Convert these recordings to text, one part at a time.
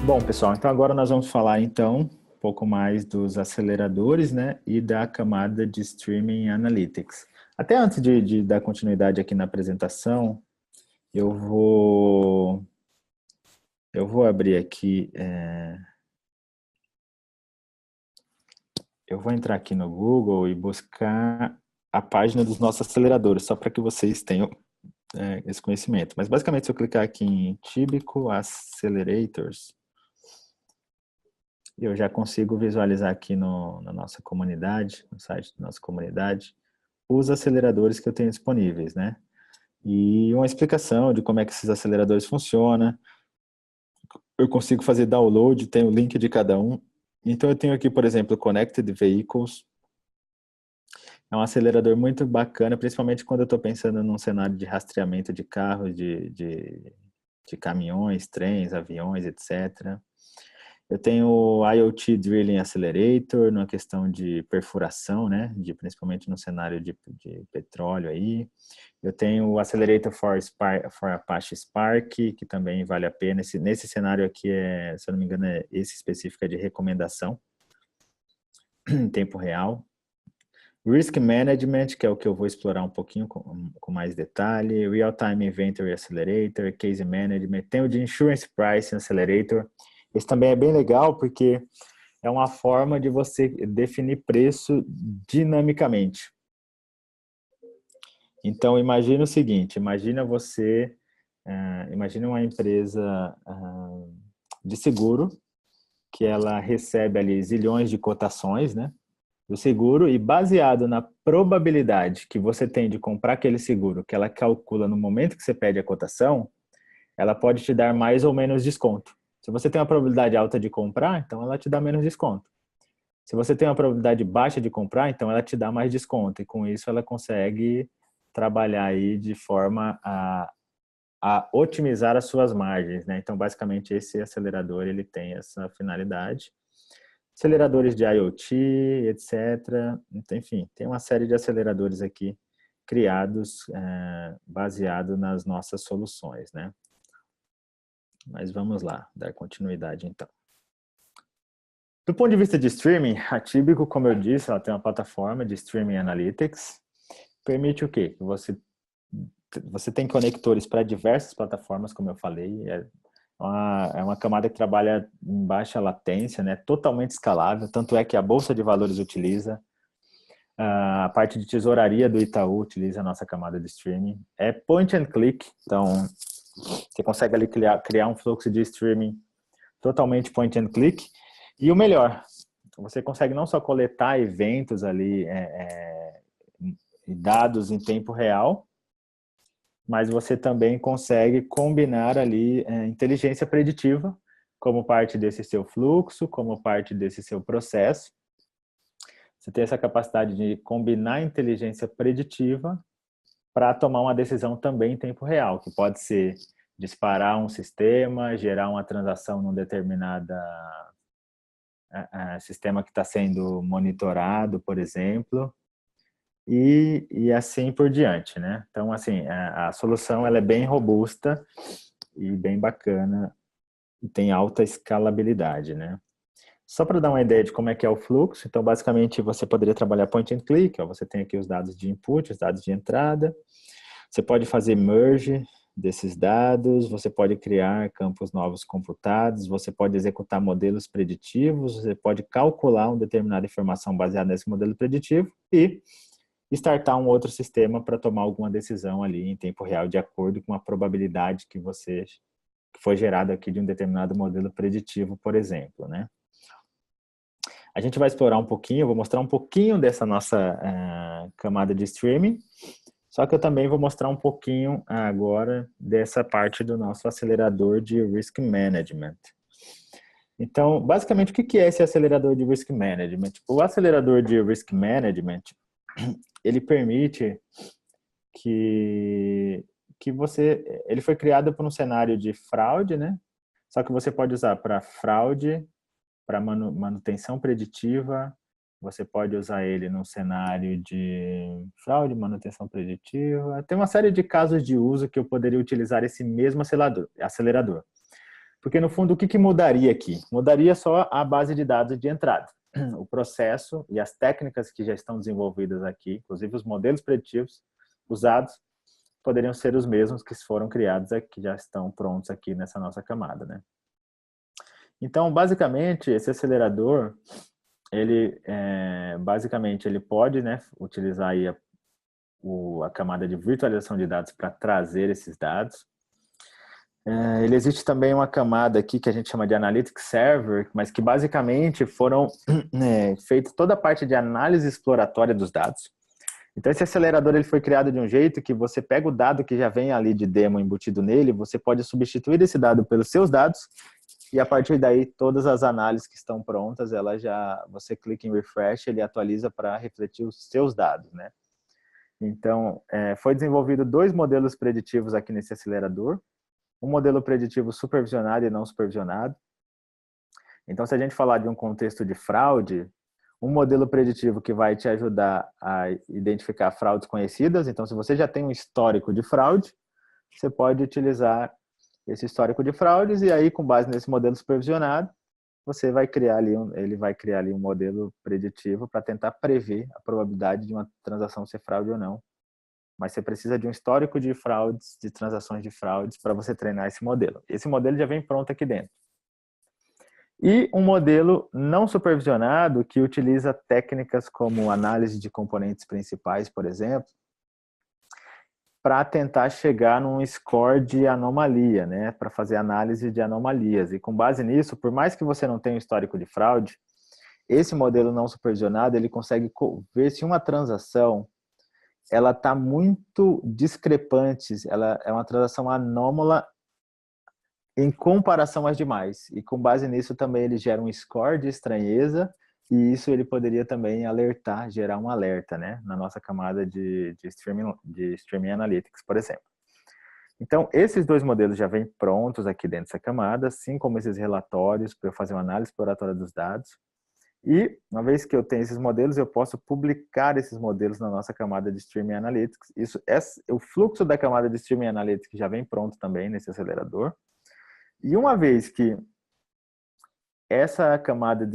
Bom, pessoal, então agora nós vamos falar então um pouco mais dos aceleradores, né, e da camada de Streaming Analytics. Até antes de dar continuidade aqui na apresentação, eu vou abrir aqui, eu vou entrar aqui no Google e buscar a página dos nossos aceleradores, só para que vocês tenham esse conhecimento. Mas basicamente, se eu clicar aqui em Tíbico Accelerators, eu já consigo visualizar aqui na nossa comunidade, no site da nossa comunidade, os aceleradores que eu tenho disponíveis, né? E uma explicação de como é que esses aceleradores funcionam. Eu consigo fazer download, tem o link de cada um. Então eu tenho aqui, por exemplo, o Connected Vehicles. É um acelerador muito bacana, principalmente quando eu estou pensando num cenário de rastreamento de carros, de caminhões, trens, aviões, etc. Eu tenho o IoT Drilling Accelerator, numa questão de perfuração, né? Principalmente no cenário de petróleo aí. Eu tenho o Accelerator for Apache Spark, que também vale a pena. Nesse cenário aqui, se eu não me engano, esse específico é de recomendação em tempo real. Risk Management, que é o que eu vou explorar um pouquinho com mais detalhe. Real Time Inventory Accelerator, Case Management. Tem o de Insurance Pricing Accelerator. Esse também é bem legal porque é uma forma de você definir preço dinamicamente. Então, imagina o seguinte, imagina uma empresa de seguro, que ela recebe ali zilhões de cotações, né, do seguro, e baseado na probabilidade que você tem de comprar aquele seguro, que ela calcula no momento que você pede a cotação, ela pode te dar mais ou menos desconto. Se você tem uma probabilidade alta de comprar, então ela te dá menos desconto. Se você tem uma probabilidade baixa de comprar, então ela te dá mais desconto. E com isso ela consegue trabalhar aí de forma a otimizar as suas margens, né? Então, basicamente, esse acelerador ele tem essa finalidade. Aceleradores de IoT, etc. Enfim, tem uma série de aceleradores aqui criados baseado nas nossas soluções, né? Mas vamos lá, dar continuidade então. Do ponto de vista de streaming, a Tibico, como eu disse, ela tem uma plataforma de streaming analytics. Permite o quê? Você tem conectores para diversas plataformas, como eu falei. É uma camada que trabalha em baixa latência, né? Totalmente escalável. Tanto é que a Bolsa de Valores utiliza. A parte de tesouraria do Itaú utiliza a nossa camada de streaming. É point and click. Então, você consegue ali criar um fluxo de streaming totalmente point and click. E o melhor, você consegue não só coletar eventos ali, dados em tempo real, mas você também consegue combinar ali inteligência preditiva como parte desse seu fluxo, como parte desse seu processo. Você tem essa capacidade de combinar inteligência preditiva para tomar uma decisão também em tempo real, que pode ser disparar um sistema, gerar uma transação num determinado sistema que está sendo monitorado, por exemplo, e assim por diante, né? Então, assim, a solução ela é bem robusta e bem bacana e tem alta escalabilidade, né? Só para dar uma ideia de como é que é o fluxo, então, basicamente, você poderia trabalhar point and click, ó, você tem aqui os dados de input, os dados de entrada, você pode fazer merge desses dados, você pode criar campos novos computados, você pode executar modelos preditivos, você pode calcular uma determinada informação baseada nesse modelo preditivo e startar um outro sistema para tomar alguma decisão ali em tempo real, de acordo com a probabilidade que foi gerada aqui de um determinado modelo preditivo, por exemplo, né? A gente vai explorar um pouquinho, eu vou mostrar um pouquinho dessa nossa camada de streaming, só que eu também vou mostrar um pouquinho agora dessa parte do nosso acelerador de Risk Management. Então, basicamente, o que é esse acelerador de Risk Management? O acelerador de Risk Management, ele permite ele foi criado por um cenário de fraude, né? Só que você pode usar para fraude, para manutenção preditiva, você pode usar ele num cenário de fraude, manutenção preditiva. Tem uma série de casos de uso que eu poderia utilizar esse mesmo acelerador. Porque, no fundo, o que mudaria aqui? Mudaria só a base de dados de entrada. O processo e as técnicas que já estão desenvolvidas aqui, inclusive os modelos preditivos usados, poderiam ser os mesmos que foram criados aqui, já estão prontos aqui nessa nossa camada, né? Então, basicamente, esse acelerador, basicamente, ele pode, né, utilizar aí a camada de virtualização de dados para trazer esses dados. Ele existe também uma camada aqui que a gente chama de Analytics Server, mas que basicamente foram feita toda a parte de análise exploratória dos dados. Então esse acelerador ele foi criado de um jeito que você pega o dado que já vem ali de demo embutido nele, você pode substituir esse dado pelos seus dados e a partir daí todas as análises que estão prontas, você clica em refresh, ele atualiza para refletir os seus dados, né? Então foi desenvolvido 2 modelos preditivos aqui nesse acelerador. Um modelo preditivo supervisionado e não supervisionado. Então, se a gente falar de um contexto de fraude, um modelo preditivo que vai te ajudar a identificar fraudes conhecidas. Então, se você já tem um histórico de fraude, você pode utilizar esse histórico de fraudes e aí, com base nesse modelo supervisionado, ele vai criar ali um modelo preditivo para tentar prever a probabilidade de uma transação ser fraude ou não. Mas você precisa de um histórico de fraudes, de transações de fraudes, para você treinar esse modelo. Esse modelo já vem pronto aqui dentro. E um modelo não supervisionado que utiliza técnicas como análise de componentes principais, por exemplo, para tentar chegar num score de anomalia, né? Para fazer análise de anomalias. E com base nisso, por mais que você não tenha um histórico de fraude, esse modelo não supervisionado, ele consegue ver se uma transação ela está muito discrepante, ela é uma transação anômala em comparação às demais. E com base nisso também ele gera um score de estranheza e isso ele poderia também gerar um alerta, né? Na nossa camada de Streaming Analytics, por exemplo. Então, esses 2 modelos já vêm prontos aqui dentro dessa camada, assim como esses relatórios para eu fazer uma análise exploratória dos dados. E, uma vez que eu tenho esses modelos, eu posso publicar esses modelos na nossa camada de Streaming Analytics. O fluxo da camada de Streaming Analytics já vem pronto também nesse acelerador. E uma vez que essa camada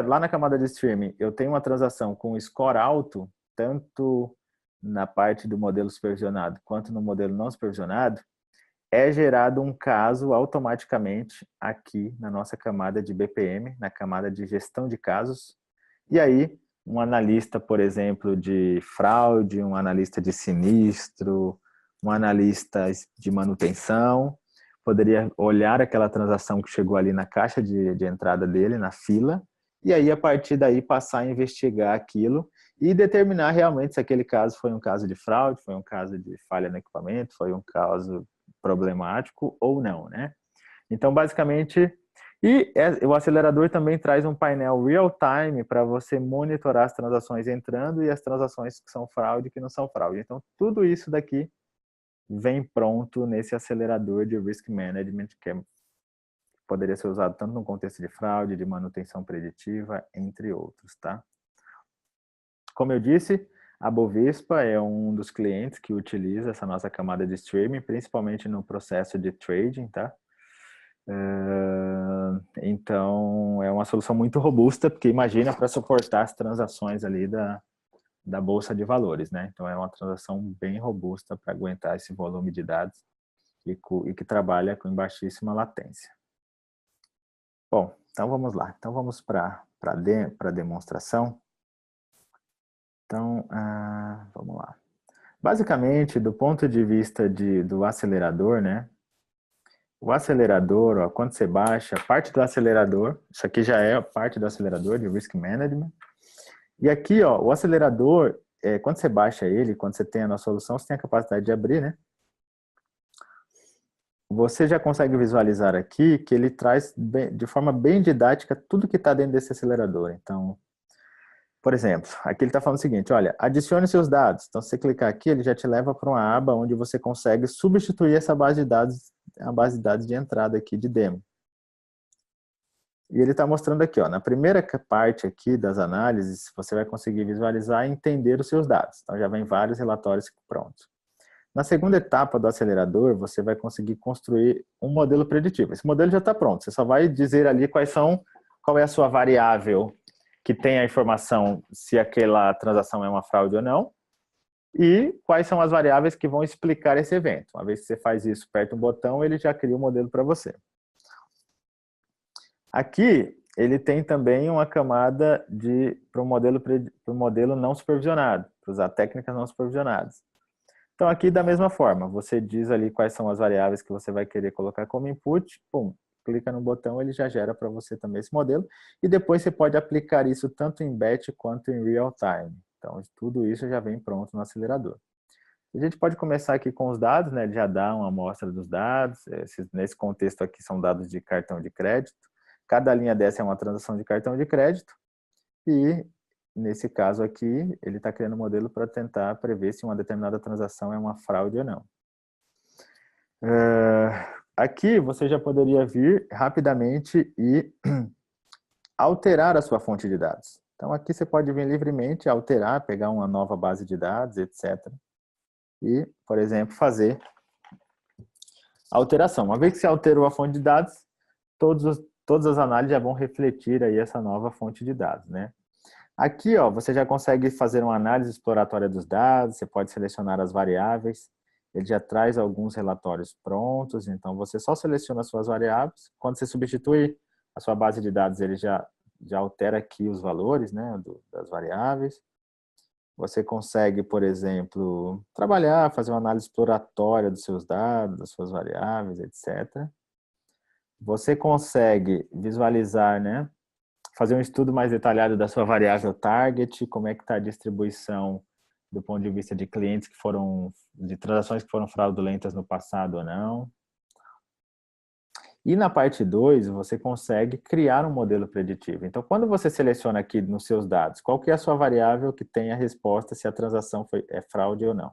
lá na camada de Streaming, eu tenho uma transação com score alto, tanto na parte do modelo supervisionado quanto no modelo não supervisionado, é gerado um caso automaticamente aqui na nossa camada de BPM, na camada de gestão de casos. E aí, um analista, por exemplo, de fraude, um analista de sinistro, um analista de manutenção, poderia olhar aquela transação que chegou ali na caixa de entrada dele, na fila, e aí, a partir daí, passar a investigar aquilo e determinar realmente se aquele caso foi um caso de fraude, foi um caso de falha no equipamento, foi um caso problemático ou não, né? Então, basicamente, o acelerador também traz um painel real-time para você monitorar as transações entrando e as transações que são fraude e que não são fraude. Então, tudo isso daqui vem pronto nesse acelerador de Risk Management, que poderia ser usado tanto no contexto de fraude, de manutenção preditiva, entre outros, tá? Como eu disse, a Bovespa é um dos clientes que utiliza essa nossa camada de streaming, principalmente no processo de trading, tá? Então, é uma solução muito robusta, porque imagina para suportar as transações ali da Bolsa de Valores, né? Então, é uma transação bem robusta para aguentar esse volume de dados e que trabalha com baixíssima latência. Bom, então vamos lá. Então, vamos para a demonstração. Então, vamos lá. Basicamente, do ponto de vista do acelerador, né? O acelerador, ó, quando você baixa, parte do acelerador, isso aqui já é a parte do acelerador de Risk Management. E aqui, ó, o acelerador, quando você baixa ele, quando você tem a nossa solução, você tem a capacidade de abrir, né? Você já consegue visualizar aqui que ele traz de forma bem didática tudo que está dentro desse acelerador. Então, por exemplo, aqui ele está falando o seguinte, olha, adicione seus dados. Então, se você clicar aqui, ele já te leva para uma aba onde você consegue substituir essa base de dados, a base de dados de entrada aqui de demo. E ele está mostrando aqui, ó, na primeira parte aqui das análises, você vai conseguir visualizar e entender os seus dados. Então, já vem vários relatórios prontos. Na segunda etapa do acelerador, você vai conseguir construir um modelo preditivo. Esse modelo já está pronto. Você só vai dizer ali qual é a sua variável que tem a informação se aquela transação é uma fraude ou não, e quais são as variáveis que vão explicar esse evento. Uma vez que você faz isso, aperta um botão, ele já cria um modelo para você. Aqui, ele tem também uma camada para o modelo não supervisionado, para usar técnicas não supervisionadas. Então, aqui, da mesma forma, você diz ali quais são as variáveis que você vai querer colocar como input, pum, clica no botão, ele já gera para você também esse modelo, e depois você pode aplicar isso tanto em batch quanto em real time. Então, tudo isso já vem pronto no acelerador. A gente pode começar aqui com os dados, né? Ele já dá uma amostra dos dados. Nesse contexto aqui são dados de cartão de crédito. Cada linha dessa é uma transação de cartão de crédito. E, nesse caso aqui, ele está criando um modelo para tentar prever se uma determinada transação é uma fraude ou não. Aqui você já poderia vir rapidamente e alterar a sua fonte de dados. Então, aqui você pode vir livremente, alterar, pegar uma nova base de dados, etc. E, por exemplo, fazer alteração. Uma vez que você alterou a fonte de dados, todas as análises já vão refletir aí essa nova fonte de dados, né? Aqui, ó, você já consegue fazer uma análise exploratória dos dados, você pode selecionar as variáveis, ele já traz alguns relatórios prontos, então você só seleciona as suas variáveis. Quando você substitui a sua base de dados, ele já altera aqui os valores, né, das variáveis. Você consegue, por exemplo, trabalhar, fazer uma análise exploratória dos seus dados, das suas variáveis, etc. Você consegue visualizar, né, fazer um estudo mais detalhado da sua variável target, como é que está a distribuição do ponto de vista de clientes de transações que foram fraudulentas no passado ou não. E na parte 2, você consegue criar um modelo preditivo. Então, quando você seleciona aqui nos seus dados, qual que é a sua variável que tem a resposta se a transação é fraude ou não?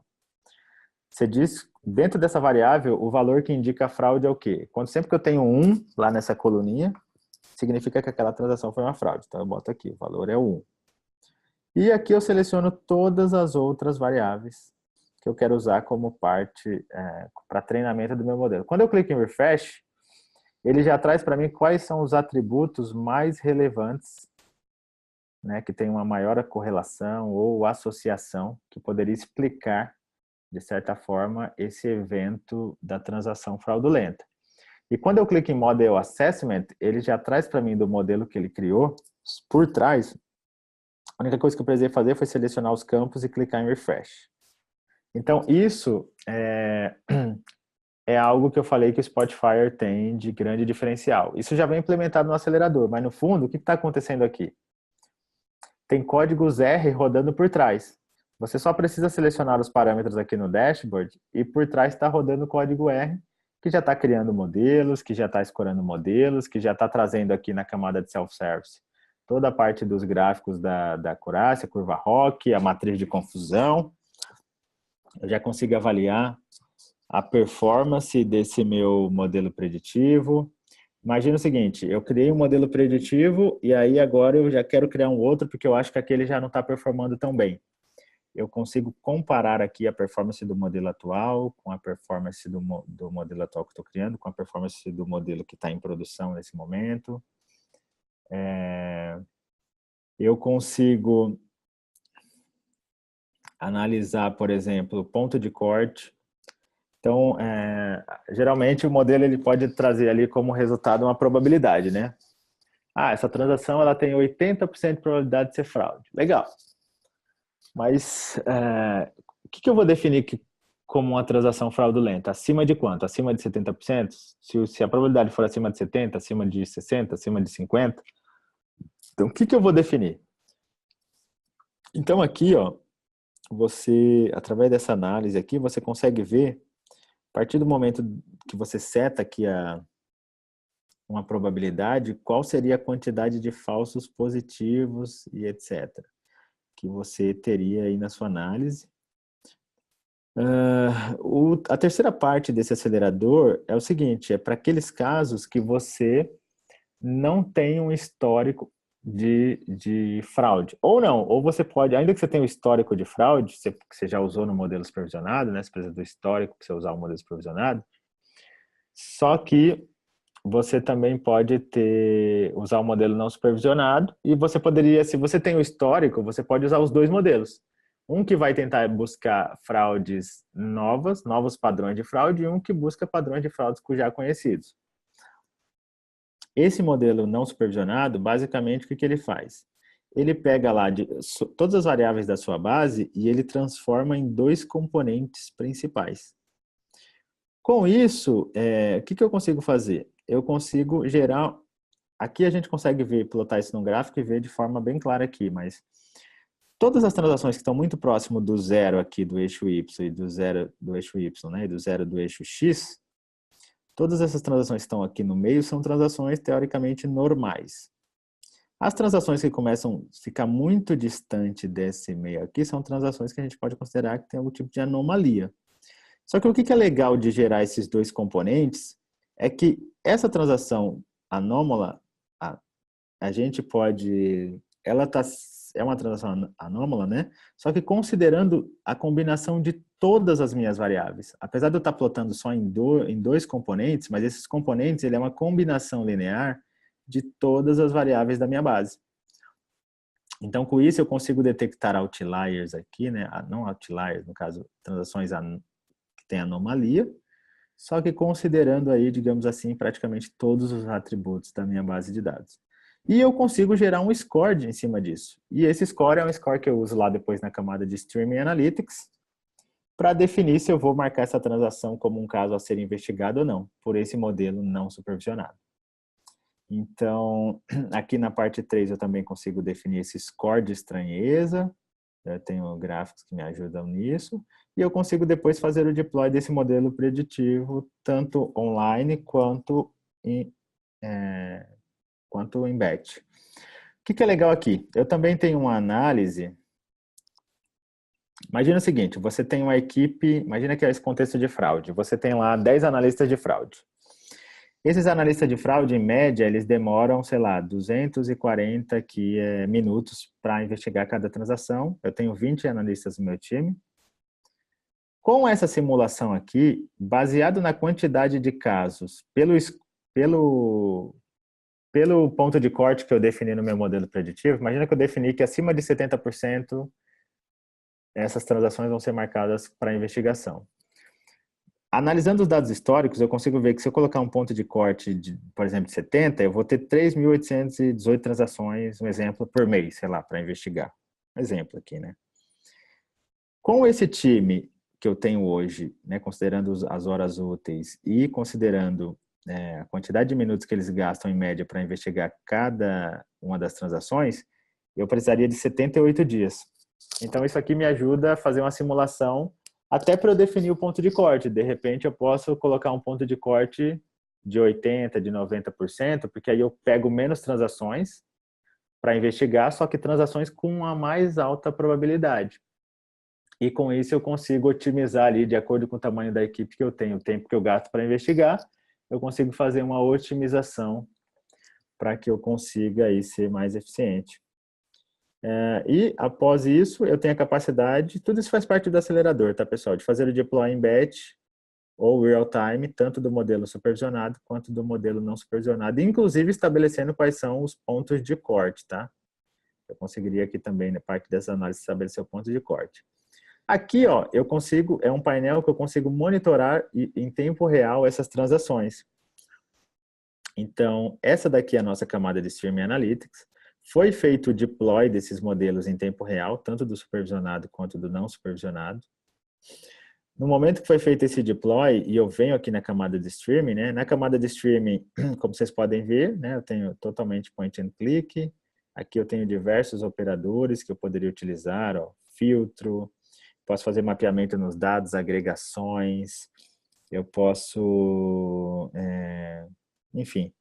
Você diz, dentro dessa variável, o valor que indica a fraude é o quê? Sempre que eu tenho 1 lá nessa coluninha, significa que aquela transação foi uma fraude. Então, eu boto aqui, o valor é 1. E aqui eu seleciono todas as outras variáveis que eu quero usar como parte para treinamento do meu modelo. Quando eu clico em Refresh, ele já traz para mim quais são os atributos mais relevantes, né, que tem uma maior correlação ou associação que poderia explicar, de certa forma, esse evento da transação fraudulenta. E quando eu clico em Model Assessment, ele já traz para mim do modelo que ele criou, por trás, a única coisa que eu precisei fazer foi selecionar os campos e clicar em Refresh. Então, isso é algo que eu falei que o Spotfire tem de grande diferencial. Isso já vem implementado no acelerador, mas no fundo, o que está acontecendo aqui? Tem códigos R rodando por trás. Você só precisa selecionar os parâmetros aqui no dashboard e por trás está rodando o código R, que já está criando modelos, que já está escorando modelos, que já está trazendo aqui na camada de self-service toda a parte dos gráficos da acurácia, curva ROC, a matriz de confusão. Eu já consigo avaliar a performance desse meu modelo preditivo. Imagina o seguinte, eu criei um modelo preditivo e aí agora eu já quero criar um outro porque eu acho que aquele já não está performando tão bem. Eu consigo comparar aqui a performance do modelo atual com a performance do modelo atual que estou criando, com a performance do modelo que está em produção nesse momento. Eu consigo analisar, por exemplo, ponto de corte. Então, geralmente o modelo ele pode trazer ali como resultado uma probabilidade, né? Essa transação ela tem 80% de probabilidade de ser fraude. Legal. Mas o que eu vou definir como uma transação fraudulenta? Acima de quanto? Acima de 70%? Se a probabilidade for acima de 70%, acima de 60%, acima de 50%? Então, o que eu vou definir? Então, aqui, ó, você, através dessa análise aqui, você consegue ver, a partir do momento que você seta aqui uma probabilidade, qual seria a quantidade de falsos positivos e etc. que você teria aí na sua análise. A terceira parte desse acelerador é o seguinte, é para aqueles casos que você não tem um histórico. de fraude. Ou não, ou você pode, ainda que você tenha o histórico de fraude, que você já usou no modelo supervisionado, né? Você precisa do histórico para você usar o modelo supervisionado. Só que você também pode usar o modelo não supervisionado e você poderia, se você tem o histórico, você pode usar os dois modelos. Um que vai tentar buscar fraudes novos padrões de fraude, e um que busca padrões de fraudes já conhecidos. Esse modelo não supervisionado, basicamente, o que ele faz? Ele pega lá todas as variáveis da sua base e ele transforma em dois componentes principais. Com isso, o que eu consigo fazer? Eu consigo gerar... Aqui a gente consegue plotar isso no gráfico e ver de forma bem clara aqui, mas todas as transações que estão muito próximo do zero aqui do eixo Y e do zero do eixo Y, né, e do zero do eixo X, todas essas transações que estão aqui no meio são transações teoricamente normais. As transações que começam a ficar muito distante desse meio aqui são transações que a gente pode considerar que tem algum tipo de anomalia. Só que o que é legal de gerar esses dois componentes é que essa transação anômala, a gente pode... é uma transação anômala, né? Só que considerando a combinação de todas as minhas variáveis. Apesar de eu estar plotando só em dois componentes, mas esses componentes, ele é uma combinação linear de todas as variáveis da minha base. Então, com isso, eu consigo detectar outliers aqui, né? Não outliers, no caso, transações que têm anomalia, só que considerando aí, digamos assim, praticamente todos os atributos da minha base de dados. E eu consigo gerar um score em cima disso. E esse score é um score que eu uso lá depois na camada de Streaming Analytics para definir se eu vou marcar essa transação como um caso a ser investigado ou não, por esse modelo não supervisionado. Então, aqui na parte 3 eu também consigo definir esse score de estranheza. Eu tenho gráficos que me ajudam nisso. E eu consigo depois fazer o deploy desse modelo preditivo, tanto online quanto em batch. O que é legal aqui? Eu também tenho uma análise. Imagina o seguinte, você tem uma equipe, imagina que é esse contexto de fraude. Você tem lá 10 analistas de fraude. Esses analistas de fraude, em média, eles demoram, sei lá, 240 minutos para investigar cada transação. Eu tenho 20 analistas no meu time. Com essa simulação aqui, baseado na quantidade de casos, pelo ponto de corte que eu defini no meu modelo preditivo, imagina que eu defini que acima de 70% essas transações vão ser marcadas para investigação. Analisando os dados históricos, eu consigo ver que se eu colocar um ponto de corte, por exemplo, de 70, eu vou ter 3.818 transações, um exemplo, por mês, sei lá, para investigar. Um exemplo aqui, né? Com esse time que eu tenho hoje, né, considerando as horas úteis e considerando a quantidade de minutos que eles gastam em média para investigar cada uma das transações, eu precisaria de 78 dias. Então, isso aqui me ajuda a fazer uma simulação até para eu definir o ponto de corte. De repente, eu posso colocar um ponto de corte de 80%, de 90%, porque aí eu pego menos transações para investigar, só que transações com a mais alta probabilidade. E com isso eu consigo otimizar ali, de acordo com o tamanho da equipe que eu tenho, o tempo que eu gasto para investigar, eu consigo fazer uma otimização para que eu consiga aí ser mais eficiente. E após isso, eu tenho a capacidade, tudo isso faz parte do acelerador, tá, pessoal? De fazer o deploy em batch ou real time, tanto do modelo supervisionado quanto do modelo não supervisionado, inclusive estabelecendo quais são os pontos de corte, tá? Eu conseguiria aqui também, na parte dessa análise, estabelecer o ponto de corte. Aqui, ó, eu consigo, é um painel que eu consigo monitorar em tempo real essas transações. Então, essa daqui é a nossa camada de Streaming Analytics. Foi feito o deploy desses modelos em tempo real, tanto do supervisionado quanto do não supervisionado. No momento que foi feito esse deploy, e eu venho aqui na camada de streaming, né? Na camada de streaming, como vocês podem ver, né? Eu tenho totalmente point and click. Aqui eu tenho diversos operadores que eu poderia utilizar, ó, filtro, posso fazer mapeamento nos dados, agregações, eu posso, enfim,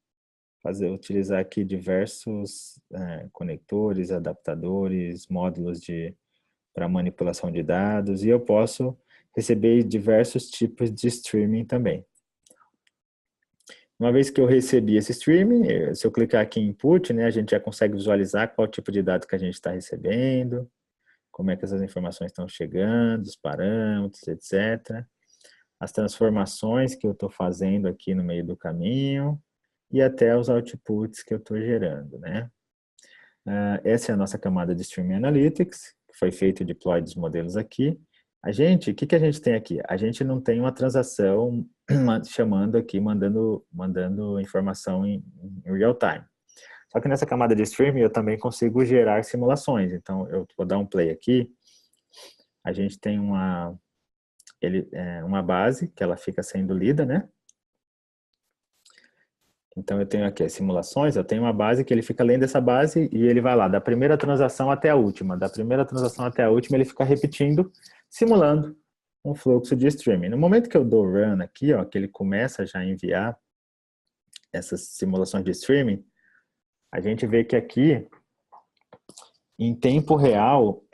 utilizar aqui diversos conectores, adaptadores, módulos para manipulação de dados, e eu posso receber diversos tipos de streaming também. Uma vez que eu recebi esse streaming, se eu clicar aqui em Input, né, a gente já consegue visualizar qual tipo de dado que a gente está recebendo, como é que essas informações estão chegando, os parâmetros, etc. As transformações que eu estou fazendo aqui no meio do caminho e até os outputs que eu estou gerando, né? Essa é a nossa camada de Streaming Analytics, que foi feito o deploy dos modelos aqui. O que a gente tem aqui? A gente não tem uma transação chamando aqui, mandando informação em real time. Só que nessa camada de streaming eu também consigo gerar simulações. Então, eu vou dar um play aqui. A gente tem uma base que ela fica sendo lida, né? Então, eu tenho aqui as simulações, eu tenho uma base que ele fica lendo essa base e ele vai lá, da primeira transação até a última. Da primeira transação até a última, ele fica repetindo, simulando um fluxo de streaming. No momento que eu dou run aqui, ó, que ele começa já a enviar essas simulações de streaming, a gente vê que aqui, em tempo real,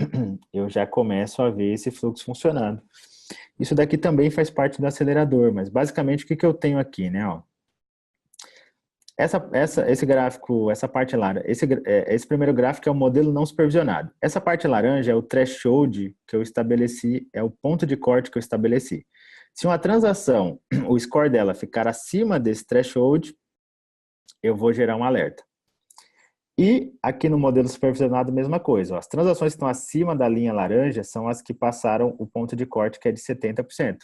eu já começo a ver esse fluxo funcionando. Isso daqui também faz parte do acelerador, mas basicamente o que eu tenho aqui, né? Ó, esse gráfico, essa parte laranja, esse primeiro gráfico é o modelo não supervisionado. Essa parte laranja é o threshold que eu estabeleci, é o ponto de corte que eu estabeleci. Se uma transação, o score dela ficar acima desse threshold, eu vou gerar um alerta. E aqui no modelo supervisionado, mesma coisa. Ó, as transações que estão acima da linha laranja são as que passaram o ponto de corte, que é de 70%.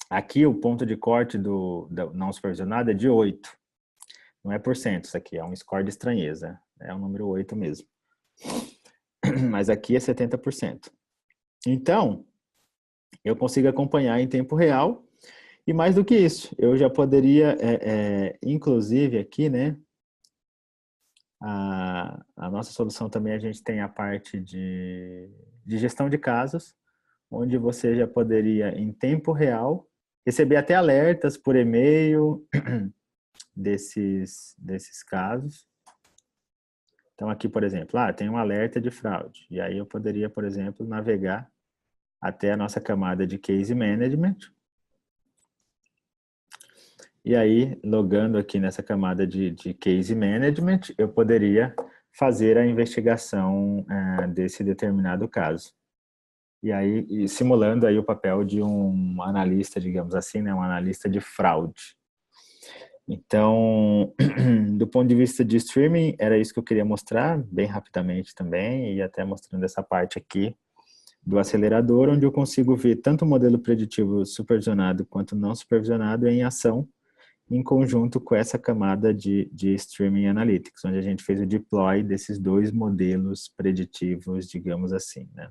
Aqui o ponto de corte do não supervisionado é de 8. Não é por cento, isso aqui é um score de estranheza. É o número 8 mesmo. Mas aqui é 70%. Então, eu consigo acompanhar em tempo real. E mais do que isso, eu já poderia, inclusive aqui, né? A nossa solução também, a gente tem a parte de gestão de casos, onde você já poderia, em tempo real, receber até alertas por e-mail desses casos. Então, aqui, por exemplo, tem um alerta de fraude. E aí eu poderia, por exemplo, navegar até a nossa camada de Case Management. E aí, logando aqui nessa camada de Case Management, eu poderia fazer a investigação desse determinado caso. E aí, simulando aí o papel de um analista, digamos assim, né, um analista de fraude. Então, do ponto de vista de streaming, era isso que eu queria mostrar, bem rapidamente também, e até mostrando essa parte aqui do acelerador, onde eu consigo ver tanto o modelo preditivo supervisionado quanto não supervisionado em ação, em conjunto com essa camada de Streaming Analytics, onde a gente fez o deploy desses dois modelos preditivos, digamos assim, né?